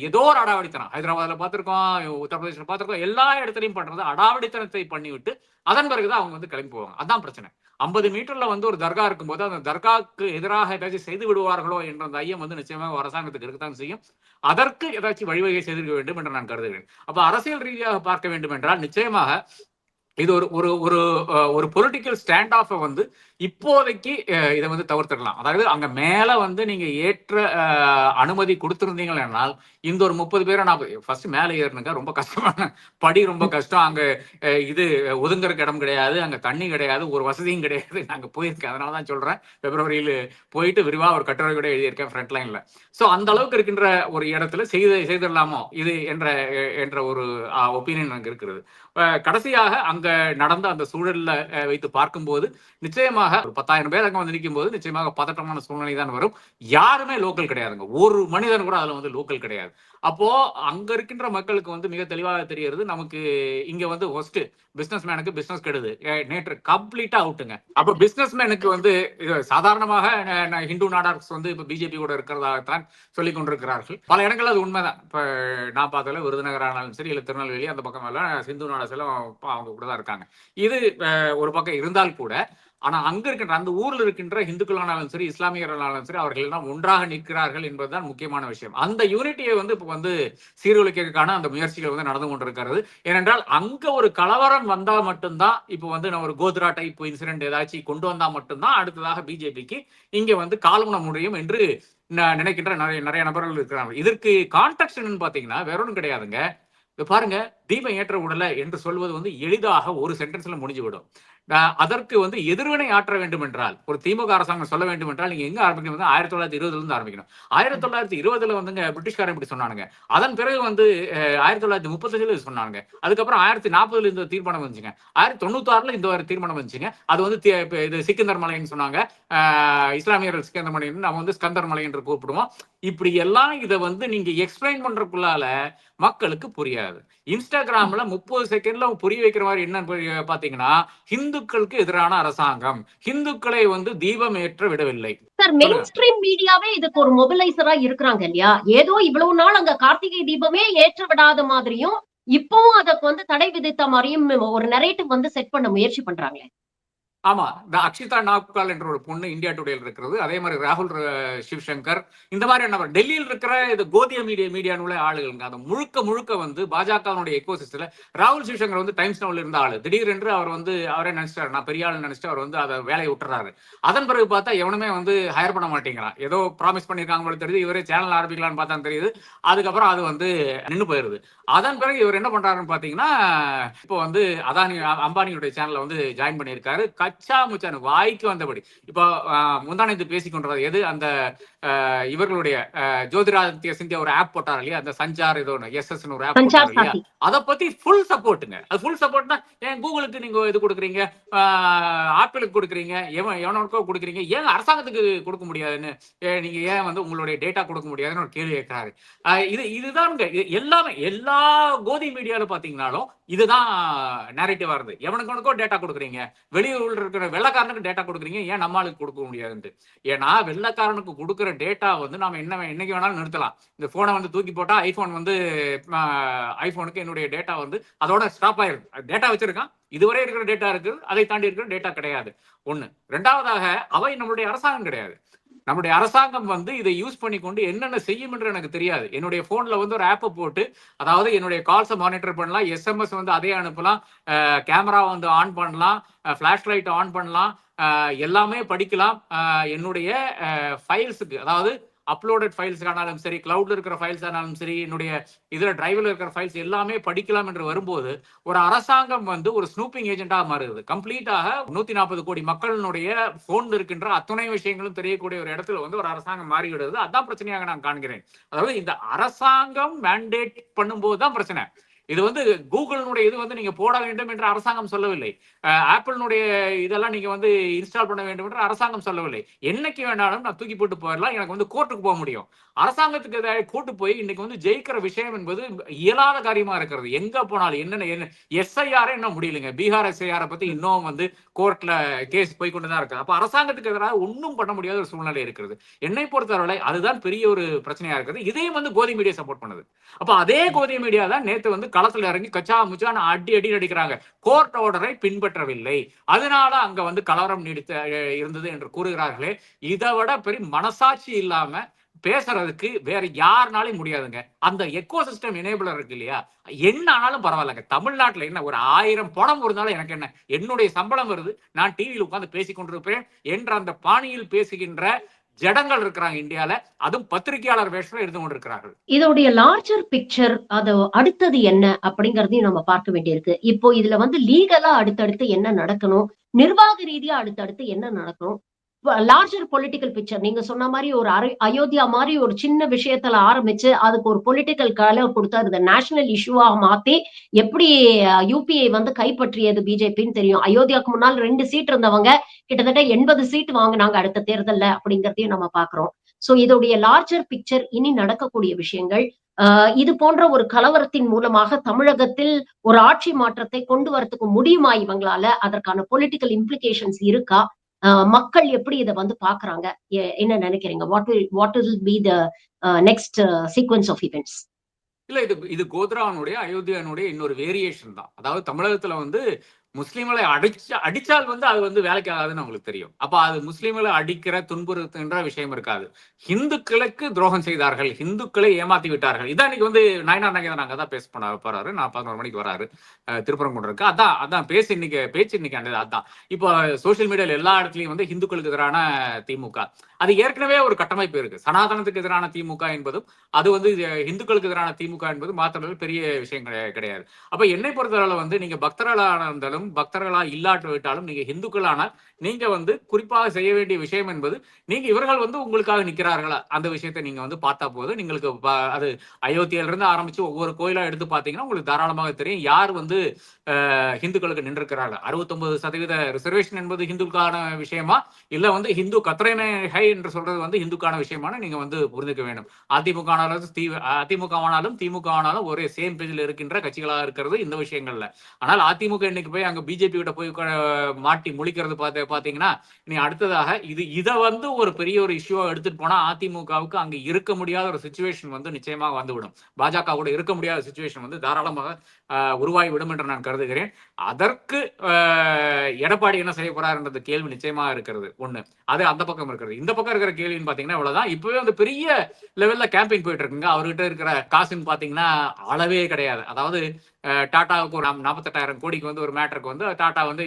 ஏதோ ஒரு அடாவடித்தனம், ஹைதராபாத்ல பார்த்திருக்கோம், உத்தரப்பிரதேசல பார்த்திருக்கோம், எல்லா இடத்துலையும் பண்றது அடாவடித்தனத்தை பண்ணிவிட்டு அதன் பிறகுதான் அவங்க வந்து கிளம்பி போவாங்க. அதான் பிரச்சனை. 50 மீட்டர்ல வந்து ஒரு தர்கா இருக்கும்போது அந்த தர்காவுக்கு எதிராக ஏதாச்சும் செய்து விடுவார்களோ என்ற அந்த ஐயம் வந்து நிச்சயமாக அரசாங்கத்துக்கு இருக்கத்தான் செய்யும். அதற்கு ஏதாச்சும் வழிவகை செய்திருக்க வேண்டும் என்று நான் கருதுகிறேன். அப்ப அரசியல் ரீதியாக பார்க்க வேண்டும் என்றால் நிச்சயமாக இது ஒரு ஒரு ஒரு ஒரு பொலிட்டிக்கல் ஸ்டாண்ட் ஆஃப் வந்து இப்போதைக்கு இதை வந்து தவிர்த்திடலாம். அதாவது அங்க மேல வந்து நீங்க ஏற்ற அனுமதி கொடுத்திருந்தீங்கன்னால் இந்த ஒரு 30 பேரை நான் ஃபர்ஸ்ட் மேல ஏறணுங்க, ரொம்ப கஷ்டமான படி, ரொம்ப கஷ்டம். அங்க இது ஒதுங்கறக்கு இடம் கிடையாது, அங்க தண்ணி கிடையாது, ஒரு வசதியும் கிடையாது. நாங்க போயிருக்கேன், அதனால தான் சொல்றேன். பிப்ரவரியில போயிட்டு விரிவா ஒரு கட்டுரை கூட எழுதியிருக்கேன் ஃப்ரண்ட் லைன்ல. ஸோ அந்த அளவுக்கு இருக்கின்ற ஒரு இடத்துல செய்திடலாமோ இது என்ற ஒரு ஒப்பீனியன் அங்க இருக்கிறது. கடைசியாக அங்க நடந்த அந்த சூழல்ல வைத்து பார்க்கும்போது நிச்சயமாக ஒரு 10,000 பேர் அங்க வந்து நிற்கும் போது நிச்சயமாக பதட்டமான சூழ்நிலை தான் வரும். யாருமே லோக்கல் கிடையாதுங்க, ஒரு மனிதன் கூட அதுல வந்து லோக்கல் கிடையாது. அப்போ அங்க இருக்கின்ற மக்களுக்கு வந்து மிக தெளிவாக தெரிகிறது, நமக்கு இங்க வந்து ஒஸ்ட் பிசினஸ் மேனுக்கு பிசினஸ் கெடுது. நேற்று கம்ப்ளீட்டா அவுட்டுங்க. அப்ப பிசினஸ் மேனுக்கு வந்து சாதாரணமாக ஹிந்து நாடார்ஸ் வந்து இப்ப பிஜேபி கூட இருக்கிறதாகத்தான் சொல்லிக் கொண்டிருக்கிறார்கள். பல இடங்கள் அது உண்மைதான். இப்ப நான் பார்த்ததுல விருதுநகர் ஆனாலும் சரி, இல்ல திருநெல்வேலி அந்த பக்கம் எல்லாம் ஹிந்து நாடார்ஸ் எல்லாம் அவங்க கூட தான் இருக்காங்க. இது ஒரு பக்கம் இருந்தால் கூட, ஆனா அங்க இருக்கின்ற அந்த ஊர்ல இருக்கின்ற இந்துக்களானாலும் சரி, இஸ்லாமியர்களானாலும் சரி, அவர்கள் எல்லாம் ஒன்றாக நிற்கிறார்கள் என்பதுதான் முக்கியமான விஷயம். அந்த யூனிட்டியை வந்து இப்ப வந்து சீர்குலைக்கிறதுக்கான அந்த முயற்சிகள் வந்து நடந்து கொண்டிருக்கிறது. ஏனென்றால் அங்க ஒரு கலவரம் வந்தா மட்டும்தான், இப்ப வந்து நான் ஒரு கோத்ரா டைப் இன்சிடென்ட் ஏதாச்சும் கொண்டு வந்தா மட்டும்தான் அடுத்ததாக பிஜேபிக்கு இங்க வந்து காலமுன முடியும் என்று நினைக்கின்ற நிறைய நபர்கள் இருக்கிறாங்க. இதற்கு கான்டெக்ட் என்னன்னு பாத்தீங்கன்னா வேற ஒன்றும் கிடையாதுங்க. பாருங்க, தீபம் ஏற்ற உடல என்று சொல்வது வந்து எளிதாக ஒரு சென்டென்ஸ்ல முடிஞ்சு விடும். அதற்கு வந்து எதிர்வினை ஆற்ற வேண்டும் என்றால், ஒரு திமுக அரசாங்கம் சொல்ல வேண்டும் என்றால் நீங்க எங்க ஆரம்பிக்கணும்? 1920 இருந்து ஆரம்பிக்கணும். 1920 வந்துங்க பிரிட்டிஷ்காரன் இப்படி சொன்னானுங்க. அதன் பிறகு வந்து 1935 சொன்னாங்க. அதுக்கப்புறம் 1940 இந்த தீர்மானம் வந்துச்சுங்க. 1996 இந்த ஒரு தீர்மானம் வந்துச்சுங்க. அது வந்து இது சிக்கந்தர் மலைன்னு சொன்னாங்க. இஸ்லாமியர்கள் சிக்கந்தர் மலை, நம்ம வந்து ஸ்கந்தர் மலை என்று கூப்பிடுவோம். இப்படி எல்லாம் இதை வந்து நீங்க எக்ஸ்பிளைன் பண்றதுக்குள்ளால மக்களுக்கு புரியாது. இன்ஸ்டாகிராம்ல 30 செகண்ட்ல புரிய வைக்கிற மாதிரி என்ன பாத்தீங்கன்னா, ஹிந்துக்களுக்கு எதிரான அரசாங்கம், ஹிந்துக்களை வந்து தீபம் ஏற்ற விடவில்லை. சார், மெயின் ஸ்ட்ரீம் மீடியாவே இதுக்கு ஒரு மொபிலைசரா இருக்கிறாங்க இல்லையா? ஏதோ இவ்வளவு நாள் அங்க கார்த்திகை தீபமே ஏற்ற விடாத மாதிரியும், இப்பவும் அதற்கு வந்து தடை விதித்த மாதிரியும் ஒரு நரேட்டிவ் வந்து செட் பண்ண முயற்சி பண்றாங்களே. ஆமா, இந்த அக்ஷிதா நாப்கால் என்ற ஒரு பொண்ணு இந்தியா டுடேல இருக்கிறது. அதே மாதிரி ராகுல் சிவ்சங்கர், இந்த மாதிரி டெல்லியில் இருக்கிற இது கோதிய மீடியானுள்ள ஆளுங்க. அது முழுக்க முழுக்க வந்து பாஜகவுடைய எக்கோசிஸ்டம்ல ராகுல் சிவ்சங்கர் வந்து டைம்ஸ் நவுல இருந்த ஆளு. திடீரென்று அவர் வந்து அவரே நினைச்சிட்டாரு, நான் பெரிய ஆள் நினைச்சிட்டு அவர் வந்து அதை வேலையை விட்டுறாரு. அதன் பிறகு பார்த்தா எவனுமே வந்து ஹையர் பண்ண மாட்டேங்கிறான். ஏதோ ப்ராமிஸ் பண்ணிருக்காங்க தெரியுது, இவரே சேனல் ஆரம்பிக்கலாம்னு பார்த்தா தெரியுது. அதுக்கப்புறம் அது வந்து நின்று போயிருது. அதன் பிறகு இவர் என்ன பண்றாருன்னு பாத்தீங்கன்னா, இப்போ வந்து அம்பானியுடைய சேனல்ல வந்து ஜாயின் பண்ணியிருக்காரு. கச்சா முச்சானு வாய்க்கு வந்தபடி. இப்போ முந்தானத்து பேசிக் கொண்டது எது, அந்த இவர்களுடைய ஜோதிராதித்ய சிந்தியா ஒரு ஆப் போட்டார் இல்லையா, அந்த சஞ்சார் ஏதோ எஸ்எஸ் ஒரு ஆப் போட்டார் இல்லையா, அதை பத்தி ஃபுல் சப்போர்ட்டுங்க. அது ஃபுல் சப்போர்ட்னா, ஏன் கூகுளுக்கு நீங்க இது கொடுக்குறீங்க, ஆப்பிளுக்கு கொடுக்குறீங்க, எவனுக்கோ கொடுக்குறீங்க, ஏன் அரசாங்கத்துக்கு கொடுக்க முடியாதுன்னு, நீங்க ஏன் வந்து உங்களுடைய டேட்டா கொடுக்க முடியாதுன்னு ஒரு கேள்வி கேட்கிறாரு. இதுதான் எல்லாமே எல்லா கோதி மீடியால பாத்தீங்கன்னாலும் இதுதான் நேரேட்டிவா வருது. எவனுக்கோ டேட்டா கொடுக்குறீங்க, வெளியூர்ல இருக்கிற வெள்ளக்காரனுக்கு டேட்டா கொடுக்குறீங்க, ஏன் நம்மளுக்கு கொடுக்க முடியாதுன்ட்டு. ஏன்னா வெள்ளக்காரனுக்கு கொடுக்குற டேட்டா வந்து நாம என்னைக்கு வேணாலும் நிறுத்தலாம். இந்த போனை வந்து தூக்கி போட்டா ஐபோனுக்கு என்னுடைய டேட்டா வந்து அதோட ஸ்டாப் ஆயிருக்கு. டேட்டா வச்சிருக்கான், இதுவரை இருக்கிற டேட்டா இருக்கு, அதை தாண்டி இருக்கிற டேட்டா கிடையாது. ஒண்ணு. ரெண்டாவதாக அவை நம்மளுடைய அரசாங்கம் கிடையாது. நம்முடைய அரசாங்கம் வந்து இதை யூஸ் பண்ணி கொண்டு என்னென்ன செய்யும் என்று எனக்கு தெரியாது. என்னுடைய போன்ல வந்து ஒரு ஆப்பை போட்டு, அதாவது என்னுடைய கால்ஸை மானிட்டர் பண்ணலாம், எஸ்எம்எஸ் வந்து அதே அனுப்பலாம், கேமரா வந்து ஆன் பண்ணலாம், ஃபிளாஷ் லைட் ஆன் பண்ணலாம், எல்லாமே படிக்கலாம். என்னுடைய ஃபைல்ஸுக்கு, அதாவது அப்லோடட் ஃபைல்ஸ் ஆனாலும் சரி, கிளவுட்ல இருக்கிற ஃபைல்ஸ் ஆனாலும் சரி, என்னுடைய இதுல டிரைவ்ல இருக்கிற ஃபைல்ஸ் எல்லாமே படிக்கலாம் என்று வரும்போது, ஒரு அரசாங்கம் வந்து ஒரு ஸ்னூப்பிங் ஏஜென்டா மாறுது. கம்ப்ளீட்டாக 140 கோடி மக்களினுடைய போன்ல இருக்கின்ற அத்தனை விஷயங்களும் தெரியக்கூடிய ஒரு இடத்துல வந்து ஒரு அரசாங்கம் மாறிவிடுது. அதான் பிரச்சனையாக நான் காண்கிறேன். அதாவது இந்த அரசாங்கம் மேண்டேட் பண்ணும்போது தான் பிரச்சனை. இது வந்து கூகுளினுடைய இது வந்து நீங்க போட வேண்டும் என்று அரசாங்கம் சொல்லவில்லை. ஆப்பிளினுடைய இதெல்லாம் நீங்க வந்து இன்ஸ்டால் பண்ண வேண்டும் என்று அரசாங்கம் சொல்லவில்லை. என்னைக்கு வேணாலும் நான் தூக்கி போட்டு போயிடலாம், எனக்கு வந்து கோர்ட்டுக்கு போக முடியும். அரசாங்கத்துக்கு கோர்ட்டு போய் இன்னைக்கு வந்து ஜெயிக்கிற விஷயம் என்பது இயலாத காரியமா இருக்கிறது. எங்க போனாலும் என்ன எஸ்ஐஆர் இன்னும் முடியலைங்க. பீகார் எஸ்ஐஆர் பத்தி இன்னும் வந்து கோர்ட்ல கேஸ் போய் கொண்டுதான் இருக்கு. அப்ப அரசாங்கத்துக்கு எதிராக ஒன்றும் பண்ண முடியாத ஒரு சூழ்நிலை இருக்கிறது. என்னை பொறுத்தவரை அதுதான் பெரிய ஒரு பிரச்சனையா இருக்குது. இதையும் வந்து கோதி மீடியா சப்போர்ட் பண்ணுது. அப்ப அதே கோதி மீடியா தான் நேத்து வந்து களத்துல இறங்கி கச்சா முச்சான அடி அடிக்கிறாங்க. கோர்ட் ஆர்டரை பின்பற்றவில்லை, அதனால அங்க வந்து கலவரம் நீடித்து இருந்தது என்று கூறுகிறார்களே. இதை விட பெரிய மனசாட்சி இல்லாம பேசுறதுக்கு வேற யாருனாலும் முடியாதுங்க. அந்த எக்கோ சிஸ்டம் எனேபிளர் இருக்கு இல்லையா? என்ன ஆனாலும் பரவாயில்லங்க. தமிழ்நாட்டுல என்ன ஒரு 1000 பணம் இருந்தாலும் எனக்கு என்ன? என்னுடைய சம்பளம் வருது. நான் டிவியில உட்கார்ந்து பேசிக் கொண்டிருப்பேன் என்ற அந்த பாணியில் பேசுகின்ற ஜடங்கள் இருக்கிறாங்க இந்தியால. அதுவும் பத்திரிகையாளர் வேஷத்துல இருந்து கொண்டிருக்கிறார்கள். இதோடைய லார்ஜர் பிக்சர் அது அடுத்தது என்ன அப்படிங்கிறதையும் நம்ம பார்க்க வேண்டியிருக்கு. இப்போ இதுல வந்து லீகலா அடுத்தடுத்து என்ன நடக்கணும்? நிர்வாக ரீதியா அடுத்தடுத்து என்ன நடக்கணும்? லார்ஜர் பொலிட்டிக்கல் பிக்சர் நீங்க சொன்ன மாரி ஒரு அயோத்தியா மாரி ஒரு சின்ன விஷயத்துல ஆரம்பிச்சு, அதுக்கு ஒரு பொலிட்டிக்கல் கலர் குடுத்து அத நேஷனல் இஷ்யூவா மாத்தி, எப்படி யுபிஐ வந்து கைப்பற்றியது பிஜேபின்னு தெரியும். அயோத்தியாவுக்கு முன்னால் 2 சீட் இருந்தவங்க, கிட்டத்தட்ட 80 சீட் வாங்குனாங்க அடுத்த தேர்தல்ல அப்படிங்கிறதையும் நம்ம பார்க்கிறோம். சோ இதோடைய லார்ஜர் பிக்சர் இனி நடக்கக்கூடிய விஷயங்கள். இது போன்ற ஒரு கலவரத்தின் மூலமாக தமிழகத்தில் ஒரு ஆட்சி மாற்றத்தை கொண்டு வரதுக்கு முடியுமா இவங்களால? அதற்கான பொலிட்டிக்கல் இம்ப்ளிகேஷன்ஸ் இருக்கா? மக்கள் எப்படி இத வந்து பார்க்குறாங்க? என்ன நினைக்கிறீங்க? What will be the next sequence of events? இல்ல இது இது கோத்ரானுடைய அயோத்தியானுடைய இன்னொரு வேரியேஷன் தான். அதாவது தமிழகத்துல வந்து முஸ்லிம்களை அடிச்சால் வந்து அது வந்து வேலைக்கு ஆகாதுன்னு உங்களுக்கு தெரியும். அப்ப அது முஸ்லிம்களை அடிக்கிற துன்புறுத்துகின்ற விஷயம் இருக்காது. இந்துக்களுக்கு துரோகம் செய்தார்கள், இந்துக்களை ஏமாத்தி விட்டார்கள். இதான் இன்னைக்கு வந்து நயனார் நாகேந்திரன் அங்க தான் பேச போறாரு. நான் 11 மணிக்கு வராரு திருப்பரங்குன்றருக்கு. அதான் அதான் பேச்சு இன்னைக்கு அதான். இப்போ சோசியல் மீடியால எல்லா இடத்துலயும் வந்து இந்துக்களுக்கு எதிரான திமுக. அது ஏற்கனவே ஒரு கட்டமைப்பு இருக்கு. சனாதனத்துக்கு எதிரான திமுக என்பதும் அது வந்து இந்துக்களுக்கு எதிரான திமுக என்பது மாத்திரம் பெரிய விஷயம் கிடையாது. அப்ப என்னை பொறுத்தவரை வந்து நீங்க பக்தர்களா இருந்தாலும் பக்தர்களா இல்லாட்டு விட்டாலும் நீங்க இந்துக்களானால் நீங்க வந்து குறிப்பாக செய்ய வேண்டிய விஷயம் என்பது நீங்க இவர்கள் வந்து உங்களுக்காக நிக்கிறார்களா அந்த விஷயத்தை நீங்க வந்து பார்த்தா போது நீங்களுக்கு அது அயோத்தியில இருந்து ஆரம்பிச்சு ஒவ்வொரு கோயிலா எடுத்து பார்த்தீங்கன்னா உங்களுக்கு தாராளமாக தெரியும் யார் வந்து ஹிந்துக்களுக்கு நின்றுக்கிறாங்க. 69% ரிசர்வேஷன் என்பது ஹிந்துக்கான விஷயமா இல்ல வந்து ஹிந்து கத்ரேனை ஹை என்று சொல்றது வந்து ஹிந்துக்கான விஷயமான நீங்க வந்து புரிஞ்சுக்க வேண்டும். அதிமுக ஆனாலும் திமுக ஆனாலும் ஒரே சேம் பேஜில் இருக்கின்ற கட்சிகளாக இருக்கிறது இந்த விஷயங்கள்ல. ஆனால் அதிமுக இன்னைக்கு போய் அங்க பிஜேபி கிட்ட போய் மாட்டி முழிக்கிறது பாத்தீங்கன்னா நீ அடுத்ததாக இதை வந்து ஒரு பெரிய ஒரு இஷ்யூவா எடுத்துட்டு போனா அதிமுகவுக்கு அங்க இருக்க முடியாத ஒரு சுச்சுவேஷன் வந்து நிச்சயமாக வந்துவிடும். பாஜக கூட இருக்க முடியாத சுச்சுவேஷன் வந்து தாராளமாக உருவாகி விடும் என்று நான் கருதுகிறேன். அதற்கு எடப்பாடி என்ன செய்ய போறாருன்றது கேள்வி நிச்சயமா இருக்கிறது ஒண்ணு. அது அந்த பக்கம் இருக்கிறது. இந்த பக்கம் இருக்கிற கேள்வின்னு பாத்தீங்கன்னா இவ்வளவுதான். இப்பவே வந்து பெரிய லெவல்ல கேம்பெயின் போயிட்டு இருக்குங்க. அவர்கிட்ட இருக்கிற காசுன்னு பாத்தீங்கன்னா அளவே கிடையாது. அதாவது டாட்டாவுக்கு ஒரு 48,000 கோடிக்கு வந்து ஒரு மேட்டருக்கு வந்து டாடா வந்து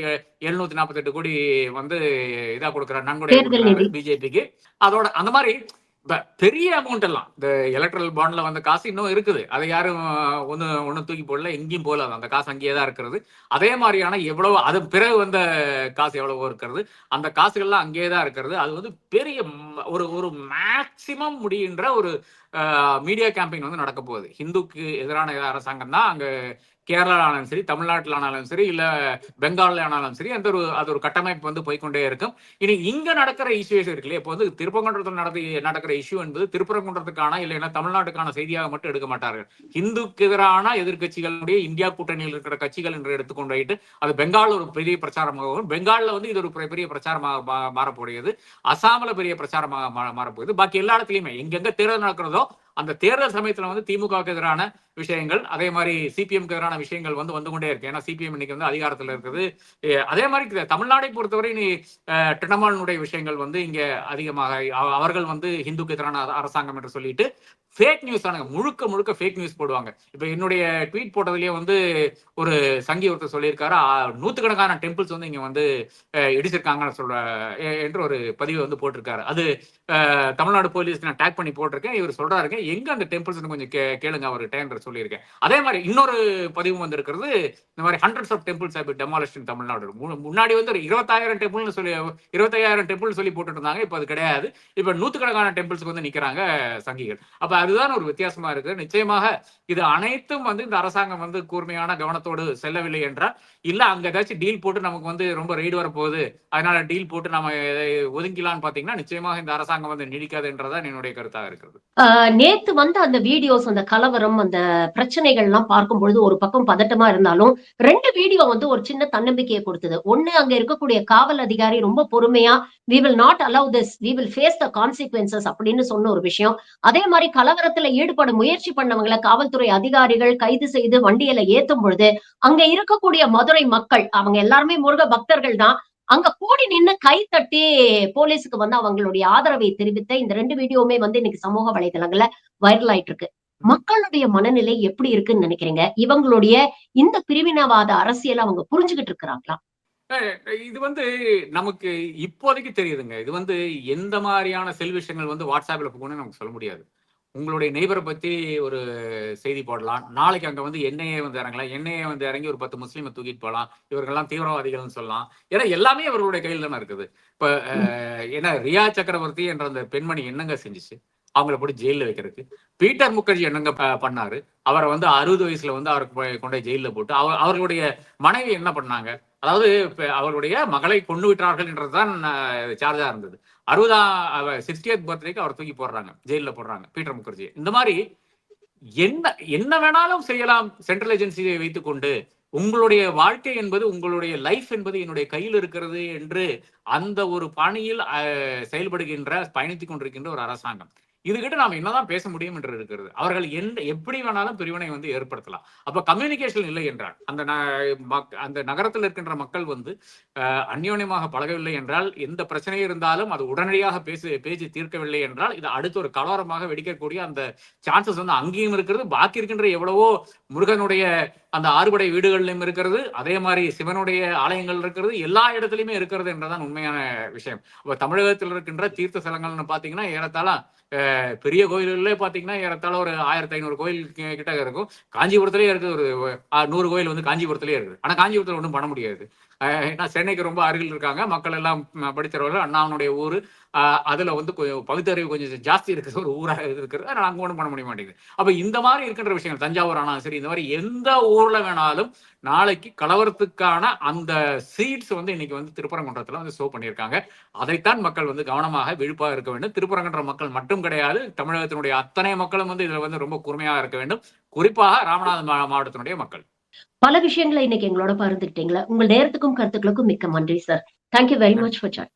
748 கோடி வந்து இதா கொடுக்குறாரு, நன்கொடை கொடுக்குறாரு பிஜேபிக்கு. அதோட அந்த மாதிரி பெரிய அமௌண்ட் எல்லாம் இந்த எலக்ட்ரல் பாண்ட்ல வந்த காசு இன்னும் இருக்குது. அதை யாரும் ஒண்ணு தூக்கி போடல, எங்கேயும் போல அந்த காசு அங்கேயே தான் இருக்கிறது. அதே மாதிரியான எவ்வளவு அது பிறகு வந்த காசு எவ்வளவோ இருக்கிறது. அந்த காசுகள்லாம் அங்கேயே தான் இருக்கிறது. அது வந்து பெரிய ஒரு ஒரு மேக்சிமம் முடிகின்ற ஒரு மீடியா கேம்பெயின் வந்து நடக்க போகுது. ஹிந்துக்கு எதிரான அரசாங்கம் தான் அங்க கேரளா ஆனாலும் சரி, தமிழ்நாட்டில் ஆனாலும் சரி, இல்ல பெங்கால்ல ஆனாலும் சரி, அது ஒரு கட்டமைப்பு வந்து போய்கொண்டே இருக்கும். இனி இங்க நடக்கிற இஷ்யூஸ் இருக்கு இல்லையா? இப்போ வந்து திருப்பரங்குன்றத்தில் நடக்கிற இஷ்யூ என்பது திருப்பரங்குன்றத்துக்கான இல்லைன்னா தமிழ்நாட்டுக்கான செய்தியாக மட்டும் எடுக்க மாட்டார்கள். இந்துக்கு எதிரான எதிர்கட்சிகளுடைய இந்தியா கூட்டணியில் இருக்கிற கட்சிகள் என்று எடுத்துக்கொண்டு போயிட்டு அது பெங்கால் ஒரு பெரிய பிரச்சாரமாகவும், பெங்கால்ல வந்து இது ஒரு பெரிய பிரச்சாரமாக மாறக்கூடியது. அசாமில் பெரிய பிரச்சாரமாக மாறப்போகுது. பாக்கி எல்லா இடத்துலயுமே எங்கெங்க தேர்தல் நடக்கிறதோ அந்த தேர்தல் சமயத்துல வந்து திமுகவுக்கு எதிரான விஷயங்கள், அதே மாதிரி சிபிஎம்க்கு எதிரான விஷயங்கள் வந்து கொண்டே இருக்கு. ஏன்னா சிபிஎம் இன்னைக்கு வந்து அதிகாரத்தில் இருக்குது. அதே மாதிரி தமிழ்நாடை பொறுத்தவரை நீ திரிணாமுலுடைய விஷயங்கள் வந்து இங்க அதிகமாக அவர்கள் வந்து ஹிந்துக்கு எதிரான அரசாங்கம் என்று சொல்லிட்டு ஃபேக் நியூஸ் ஆனாங்க. முழுக்க ஃபேக் நியூஸ் போடுவாங்க. இப்ப என்னுடைய ட்வீட் போட்டதுலயே வந்து ஒரு சங்கி ஒருத்தர் சொல்லியிருக்காரு, நூத்துக்கணக்கான டெம்பிள்ஸ் வந்து இங்க வந்து இடிச்சிருக்காங்கன்னு சொல்ற என்று ஒரு பதிவு வந்து போட்டிருக்காரு. அது தமிழ்நாடு போலீஸ் நான் டேக் பண்ணி போட்டிருக்கேன். இவர் சொல்றாருங்க எங்க அந்த டெம்பிள்ஸ் கொஞ்சம் கேளுங்க அவர்கிட்ட என்று சொல்லியிருக்கேன். அதே மாதிரி இன்னொரு பதிவு வந்து இருக்கிறது, இந்த மாதிரி hundreds of temples have been demolished in Tamil Nadu. முன்னாடி வந்து 20,000 டெம்பிள்னு சொல்லி 25,000 டெம்பிள் சொல்லி போட்டுட்டு இருந்தாங்க. இப்ப அது கிடையாது. இப்ப நூத்துக்கணக்கான டெம்பிள்ஸ்க்கு வந்து நிக்கிறாங்க சங்கிகள். அப்ப அதுதான் ஒரு வித்தியாசமா இருக்கு. நிச்சயமாக இது அனைத்தும் வந்து இந்த அரசாங்கம் வந்து கூர்மையான கவனத்தோடு செல்லவில்லை என்றால், இல்ல அங்க ஏதாச்சும் டீல் போட்டு நமக்கு வந்து ரொம்ப ரெய்டு வரப்போகுது, அதனால டீல் போட்டு நம்ம ஒதுங்கிலான்னு பாத்தீங்கன்னா நிச்சயமாக இந்த அரசாங்கம் வந்து நீடிக்காது என்றதான் என்னுடைய கருத்தாக இருக்கிறது. நேத்து வந்து அந்த வீடியோஸ், அந்த கலவரம், அந்த பிரச்சனைகள் எல்லாம் பார்க்கும்பொழுது ஒரு பக்கம் பதட்டமா இருந்தாலும் 2 வீடியோ வந்து ஒரு சின்ன தன்னம்பிக்கையை கொடுத்தது. ஒண்ணு அங்க இருக்கக்கூடிய காவல் அதிகாரி ரொம்ப பொறுமையா we will not allow this, we will face the consequences அப்படின்னு சொன்ன ஒரு விஷயம். அதே மாதிரி கலவரத்துல ஈடுபட முயற்சி பண்ணவங்களை காவல்துறை அதிகாரிகள் கைது செய்து வண்டியில ஏத்தும் பொழுது அங்க இருக்கக்கூடிய மதுரை மக்கள் அவங்க எல்லாருமே முருக பக்தர்கள் தான். அங்க கூடி நின்னு கை தட்டி போலீஸ்க்கு வந்து அவங்களுடைய ஆதரவை தெரிவித்த இந்த 2 வீடியோவுமே வந்து இன்னைக்கு சமூக வலைதளங்கள்ல வைரல் ஆயிட்டு இருக்கு. மக்களுடைய மனநிலை எப்படி இருக்குன்னு நினைக்கிறீங்க? இவங்களுடைய இந்த பிரிவினவாத அரசியல அவங்க புரிஞ்சுகிட்டு இருக்கிறாங்களா? இது வந்து நமக்கு இப்போதைக்கு தெரியுதுங்க. இது வந்து எந்த மாரியான விஷயங்கள் வந்து WhatsAppல போகும்னு நமக்கு சொல்ல முடியாது. உங்களுடைய நெய்பர பத்தி ஒரு செய்தி போடலாம். நாளைக்கு அங்க வந்து என்ஐஏ வந்து இறங்கலாம். என்ஐஏ வந்து இறங்கி ஒரு 10 முஸ்லீம தூக்கிட்டு போலாம். இவர்கள்லாம் தீவிரவாதிகள்னு சொல்லலாம். ஏன்னா எல்லாமே அவர்களுடைய கையில தானே இருக்குது. இப்ப ஏன்னா ரியா சக்கரவர்த்தி என்ற அந்த பெண்மணி என்னங்க செஞ்சுச்சு? அவங்கள போட்டு ஜெயில்ல வைக்கிறதுக்கு. பீட்டர் முகர்ஜி என்னங்க பண்ணாரு? அவர வந்து 60 வயசுல வந்து அவர கொண்டோய் ஜெயில்ல போட்டு, அவர்களுடைய மனைவி என்ன பண்ணாங்க? அதாவது அவருடைய மகளை கொன்னு விட்டார்கள் என்றதுதான் சார்ஜா இருந்தது. 60th பர்த்டேக்கு அவர் தூக்கி போடுறாங்க. ஜெயில்ல போடுறாங்க. பீட்டர் முகர்ஜி. இந்த மாரி என்ன என்ன வேணாலும் செய்யலாம் சென்ட்ரல் ஏஜென்சியை வைத்துக் கொண்டு. உங்களுடைய வாழ்க்கை என்பது, உங்களுடைய லைஃப் என்பது என்னுடைய கையில் இருக்கிறது என்று அந்த ஒரு பாணியில் செயல்படுகின்ற, பயணித்துக் கொண்டிருக்கின்ற ஒரு அரசாங்கம். இதுகிட்ட நாம என்னதான் பேச முடியும் என்று இருக்கிறது. அவர்கள் எப்படி வேணாலும் பிரிவினை வந்து ஏற்படுத்தலாம். அப்ப கம்யூனிகேஷன் இல்லை என்றால், அந்த நகரத்தில் இருக்கின்ற மக்கள் வந்து அந்யோன்யமாக பழகவில்லை என்றால், எந்த பிரச்சனை இருந்தாலும் அது உடனடியாக பேசி தீர்க்கவில்லை என்றால், இது அடுத்து ஒரு கலவரமாக வெடிக்கக்கூடிய அந்த சான்சஸ் வந்து அங்கேயும் இருக்கிறது. பாக்கி இருக்கின்ற எவ்வளவோ முருகனுடைய அந்த ஆறுபடை வீடுகளிலும் இருக்கிறது. அதே மாதிரி சிவனுடைய ஆலயங்கள் இருக்கிறது. எல்லா இடத்துலயுமே இருக்கிறது என்றதான் உண்மையான விஷயம். அப்ப தமிழகத்தில் இருக்கின்ற தீர்த்த ஸ்தலங்கள்னு பாத்தீங்கன்னா ஏறத்தாழ பெரிய கோயில்களே பாத்தீங்கன்னா ஏறத்தாழ ஒரு 1500 கோயில் கிட்ட இருக்கும். காஞ்சிபுரத்திலேயே இருக்குது ஒரு 100 கோயில் வந்து காஞ்சிபுரத்திலேயே இருக்குது. ஆனா காஞ்சிபுரத்துல ஒன்றும் பண்ண முடியாது. ஏன்னா சென்னைக்கு ரொம்ப அருகில் இருக்காங்க. மக்கள் எல்லாம் படித்தவர்கள். அண்ணாவனுடைய ஊரு. அதுல வந்து பகுத்தறிவு கொஞ்சம் ஜாஸ்தி இருக்கிற ஒரு ஊராக இருக்கிறது. அதனால அங்க ஒன்றும் பண்ண முடிய மாட்டேங்குது. அப்ப இந்த மாதிரி இருக்கின்ற விஷயங்கள் தஞ்சாவூர் ஆனாலும் சரி, இந்த மாதிரி எந்த ஊர்ல வேணாலும் நாளைக்கு கலவரத்துக்கான அந்த சீட்ஸ் வந்து இன்னைக்கு வந்து திருப்பரங்குன்றத்துல வந்து ஷோ பண்ணியிருக்காங்க. அதைத்தான் மக்கள் வந்து கவனமாக விழிப்பாக இருக்க வேண்டும். திருப்பரங்குன்ற மக்கள் மட்டும் கிடையாது, தமிழகத்தினுடைய அத்தனை மக்களும் வந்து இதுல வந்து ரொம்ப கூர்மையாக இருக்க வேண்டும். குறிப்பாக ராமநாதபுரம் மாவட்டத்தினுடைய மக்கள். பல விஷயங்களை இன்னைக்கு எங்களோட பகிர்ந்துக்கிட்டீங்களா? உங்கள் நேரத்துக்கும் கருத்துக்களுக்கும் மிக்க நன்றி sir. Thank you very much for join.